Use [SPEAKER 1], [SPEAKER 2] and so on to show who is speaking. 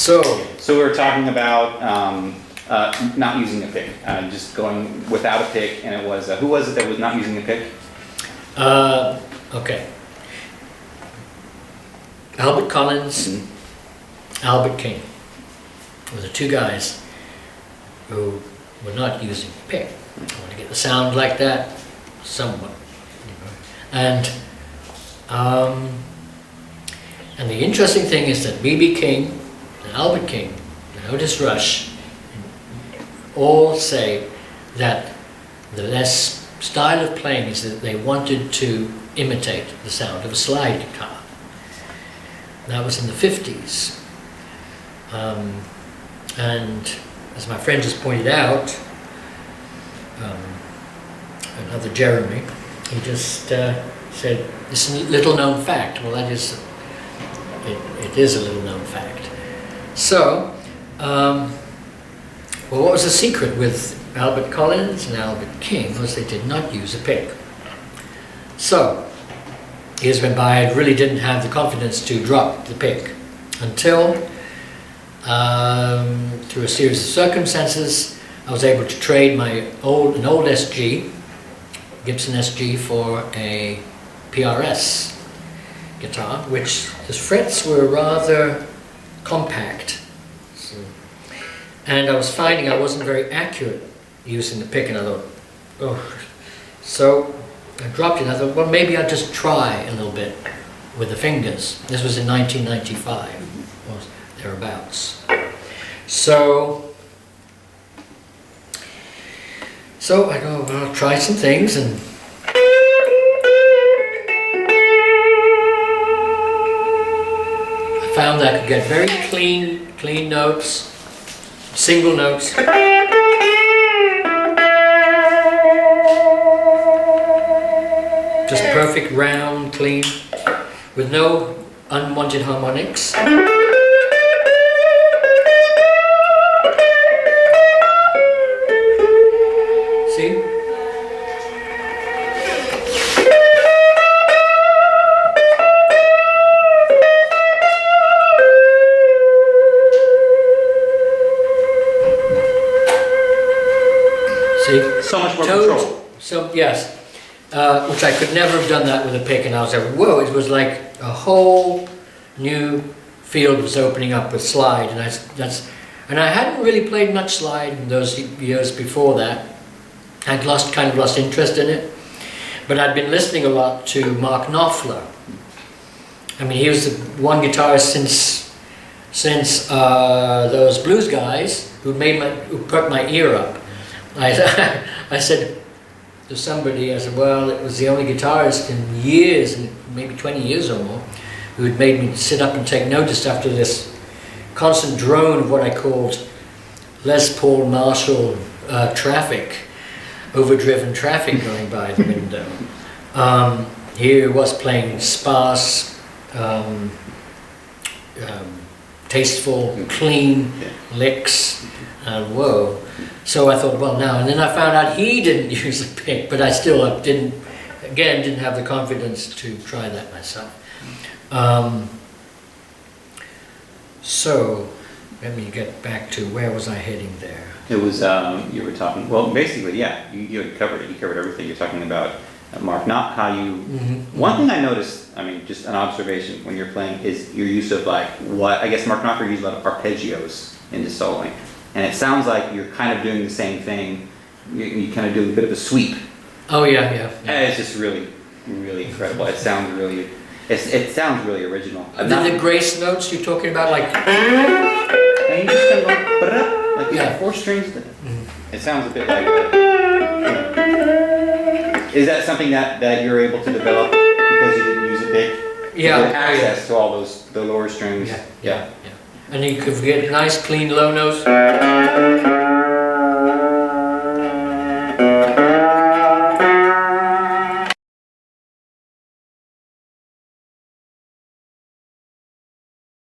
[SPEAKER 1] So we were talking about not using a pick, just going without a pick, and it was, who was it that was not using a pick?
[SPEAKER 2] Okay. Albert Collins, Albert King were the two guys who were not using a pick. I want to get the sound like that, somewhat. And the interesting thing is that B.B. King and Albert King and Otis Rush all say that their style of playing is that they wanted to imitate the sound of a slide guitar. That was in the 50s. And as my friend just pointed out, another Jeremy, he just said, this is a little known fact. Well, that is, it is a little known fact. So, well, what was the secret with Albert Collins and Albert King was they did not use a pick. So, years went by, I really didn't have the confidence to drop the pick until, through a series of circumstances, I was able to trade an old SG, Gibson SG, for a PRS guitar, which the frets were rather compact. And I was finding I wasn't very accurate using the pick, and I thought, oh. So I dropped it, and I thought, well, maybe I'll just try a little bit with the fingers. This was in 1995, or thereabouts. So I go, well, I'll try some things, and I found that I could get very clean notes, single notes. Just perfect, round, clean, with no unwanted harmonics. See? See?
[SPEAKER 1] So much more control.
[SPEAKER 2] So, yes. Which I could never have done that with a pick, and I was like, whoa, it was like a whole new field was opening up with slide, and I hadn't really played much slide in those years before that. I'd kind of lost interest in it, but I'd been listening a lot to Mark Knopfler. I mean, he was the one guitarist since those blues guys who put my ear up. I said to somebody, I said, well, it was the only guitarist in years, maybe 20 years or more, who had made me sit up and take notice after this constant drone of what I called Les Paul Marshall traffic, overdriven traffic going by the window. Here he was playing sparse, tasteful, clean licks, and whoa. So I thought, well, now, and then I found out he didn't use a pick, but I still didn't have the confidence to try that myself. So let me get back to, where was I heading there?
[SPEAKER 1] It was, you were talking, well, basically, yeah, you had covered it. You covered everything. You're talking about, Mark, not how you, one thing I noticed, I mean, just an observation when you're playing, is your use of, like, I guess Mark Knopfler used a lot of arpeggios into soloing. And it sounds like you're kind of doing the same thing. You kind of do a bit of a sweep.
[SPEAKER 2] Oh, yeah.
[SPEAKER 1] And it's just really, really incredible. It sounds really, it sounds really original.
[SPEAKER 2] The grace notes you're talking about, like...
[SPEAKER 1] And you just kind of like you have four strings. It sounds a bit like that. Is that something that you're able to develop because you didn't use a pick?
[SPEAKER 2] Yeah.
[SPEAKER 1] You had access to all the lower strings.
[SPEAKER 2] Yeah. And you could get nice, clean, low notes.